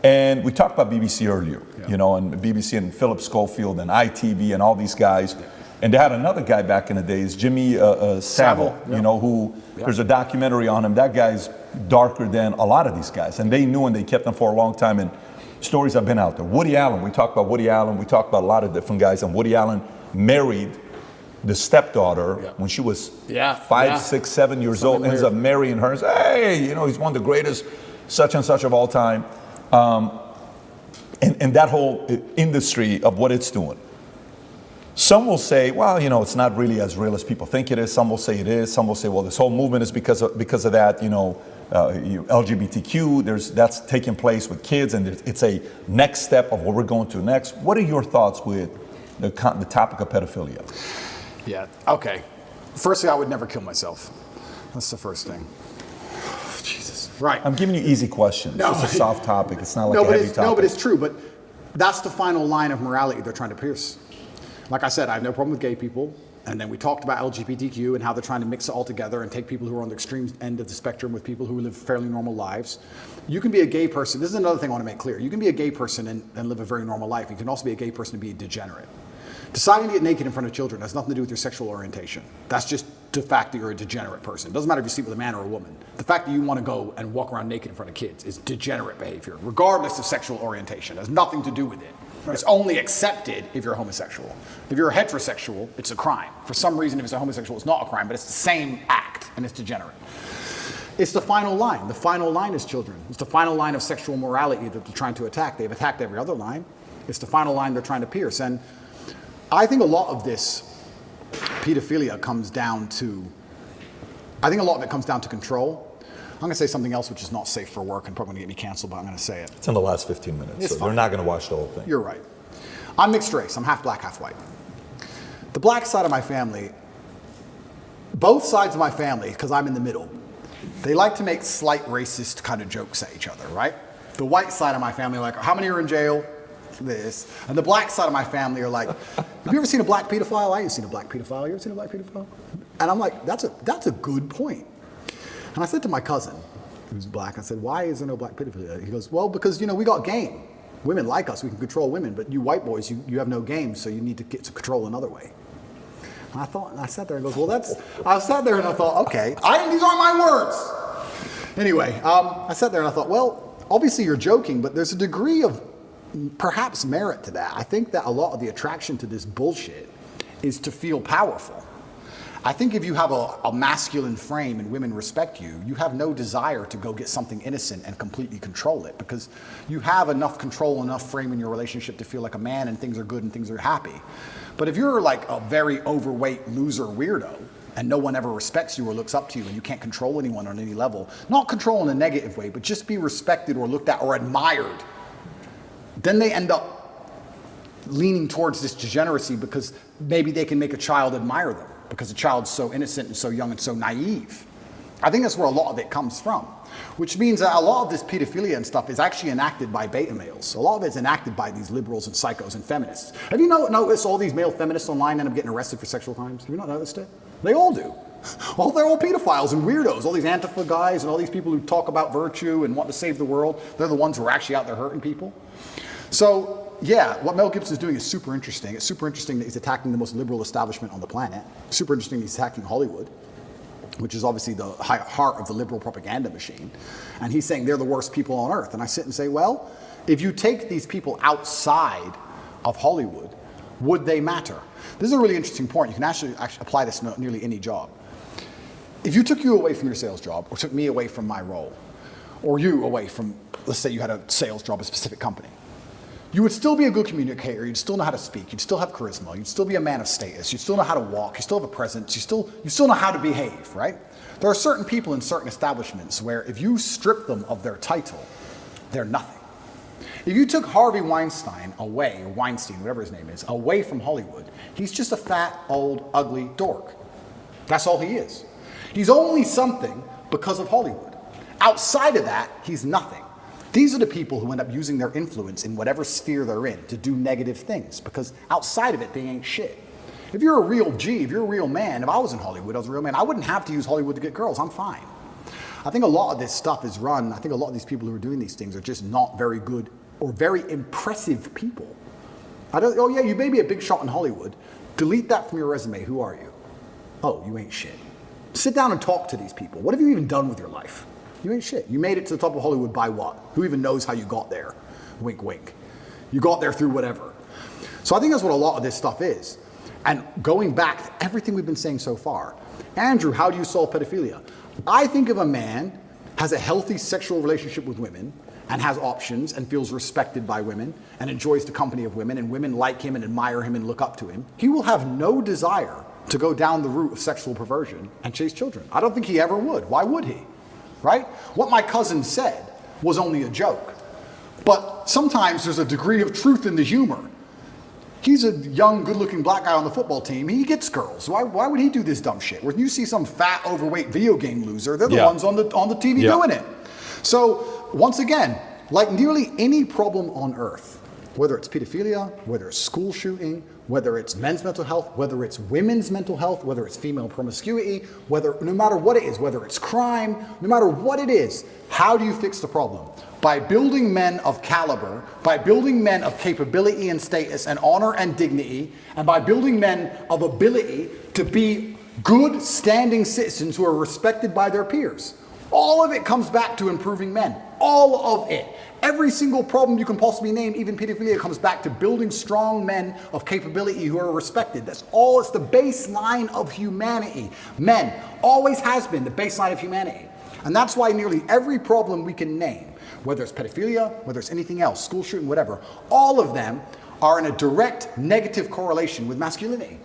And we talked about BBC earlier, you know, and BBC and Philip Schofield and ITV and all these guys. And they had another guy back in the days, Jimmy Savile, you know, who there's a documentary on him. That guy's darker than a lot of these guys. And they knew, and they kept them for a long time. And stories have been out there. Woody Allen, we talked about Woody Allen. We talked about a lot of different guys. And Woody Allen married the stepdaughter when she was 5, 6, 7 years old. Ends up marrying her and says, hey, you know, he's one of the greatest such and such of all time. And that whole industry of what it's doing. Some will say, well, you know, it's not really as real as people think it is. Some will say it is. Some will say, well, this whole movement is because of that, you know, LGBTQ, that's taking place with kids, and it's a next step of what we're going to next. What are your thoughts with the topic of pedophilia? Yeah, okay. Firstly, I would never kill myself. That's the first thing. Jesus. Right. I'm giving you easy questions. No. It's a soft topic. It's not like a heavy topic. No, but it's true. But that's the final line of morality they're trying to pierce. Like I said, I have no problem with gay people. And then we talked about LGBTQ and how they're trying to mix it all together and take people who are on the extreme end of the spectrum with people who live fairly normal lives. You can be a gay person. This is another thing I want to make clear. You can be a gay person and live a very normal life. You can also be a gay person and be a degenerate. Deciding to get naked in front of children has nothing to do with your sexual orientation. That's just the fact that you're a degenerate person. It doesn't matter if you sleep with a man or a woman. The fact that you want to go and walk around naked in front of kids is degenerate behavior, regardless of sexual orientation. It has nothing to do with it. It's only accepted if you're homosexual. If you're a heterosexual, it's a crime. For some reason, if it's a homosexual, it's not a crime, but it's the same act, and it's degenerate. It's the final line. The final line is children. It's the final line of sexual morality that they're trying to attack. They've attacked every other line. It's the final line they're trying to pierce. And I think a lot of this pedophilia comes down to, control. I'm going to say something else which is not safe for work and probably going to get me canceled, but I'm going to say it. It's in the last 15 minutes, so they're not going to watch the whole thing. You're right. I'm mixed race. I'm half black, half white. The black side of my family, both sides of my family, because I'm in the middle, they like to make slight racist kind of jokes at each other, right? The white side of my family are like, how many are in jail? This. And the black side of my family are like, have you ever seen a black pedophile? I ain't seen a black pedophile. You ever seen a black pedophile? And I'm like, that's a good point. And I said to my cousin, who's black, I said, why is there no black pedophilia? He goes, well, because, you know, we got game. Women like us, we can control women, but you white boys, you have no game, so you need to get to control another way. And I sat there and goes, well, I sat there and I thought, okay, these aren't my words. Anyway, I sat there and I thought, well, obviously you're joking, but there's a degree of perhaps merit to that. I think that a lot of the attraction to this bullshit is to feel powerful. I think if you have a masculine frame and women respect you, you have no desire to go get something innocent and completely control it, because you have enough control, enough frame in your relationship to feel like a man and things are good and things are happy. But if you're like a very overweight loser weirdo and no one ever respects you or looks up to you and you can't control anyone on any level, not control in a negative way, but just be respected or looked at or admired, then they end up leaning towards this degeneracy because maybe they can make a child admire them, because a child's so innocent and so young and so naive. I think that's where a lot of it comes from, which means that a lot of this pedophilia and stuff is actually enacted by beta males. A lot of it's enacted by these liberals and psychos and feminists. Have you noticed all these male feminists online end up getting arrested for sexual crimes? Have you not noticed it? They all do. They're all pedophiles and weirdos. All these Antifa guys and all these people who talk about virtue and want to save the world, they're the ones who are actually out there hurting people. So, yeah, what Mel Gibson is doing is super interesting. It's super interesting that he's attacking the most liberal establishment on the planet. Super interesting that he's attacking Hollywood, which is obviously the heart of the liberal propaganda machine. And he's saying they're the worst people on earth. And I sit and say, well, if you take these people outside of Hollywood, would they matter? This is a really interesting point. You can actually apply this to nearly any job. If you took you away from your sales job, or took me away from my role, or you away from, let's say you had a sales job at a specific company, you would still be a good communicator, you'd still know how to speak, you'd still have charisma, you'd still be a man of status, you'd still know how to walk, you still have a presence, you still know how to behave, right? There are certain people in certain establishments where if you strip them of their title, they're nothing. If you took Harvey Weinstein away, or Weinstein, whatever his name is, away from Hollywood, he's just a fat, old, ugly dork. That's all he is. He's only something because of Hollywood. Outside of that, he's nothing. These are the people who end up using their influence in whatever sphere they're in to do negative things, because outside of it, they ain't shit. If you're a real G, if you're a real man, if I was in Hollywood, I was a real man, I wouldn't have to use Hollywood to get girls. I'm fine. I think a lot of this stuff is run. I think a lot of these people who are doing these things are just not very good or very impressive people. Oh yeah, you may be a big shot in Hollywood. Delete that from your resume. Who are you? Oh, you ain't shit. Sit down and talk to these people. What have you even done with your life? You ain't shit. You made it to the top of Hollywood by what? Who even knows how you got there? Wink, wink. You got there through whatever. So I think that's what a lot of this stuff is. And going back to everything we've been saying so far, Andrew, how do you solve pedophilia? I think if a man has a healthy sexual relationship with women and has options and feels respected by women and enjoys the company of women and women like him and admire him and look up to him, he will have no desire to go down the route of sexual perversion and chase children. I don't think he ever would. Why would he? Right? What my cousin said was only a joke. But sometimes there's a degree of truth in the humor. He's a young, good-looking black guy on the football team. He gets girls. Why would he do this dumb shit? When you see some fat, overweight video game loser, they're the ones on the TV doing it. So once again, like nearly any problem on earth, whether it's pedophilia, whether it's school shooting, whether it's men's mental health, whether it's women's mental health, whether it's female promiscuity, no matter what it is, whether it's crime, no matter what it is, how do you fix the problem? By building men of caliber, by building men of capability and status and honor and dignity, and by building men of ability to be good standing citizens who are respected by their peers. All of it comes back to improving men. All of it. Every single problem you can possibly name, even pedophilia, comes back to building strong men of capability who are respected. That's all. It's the baseline of humanity. Men always has been the baseline of humanity. And that's why nearly every problem we can name, whether it's pedophilia, whether it's anything else, school shooting, whatever, all of them are in a direct negative correlation with masculinity.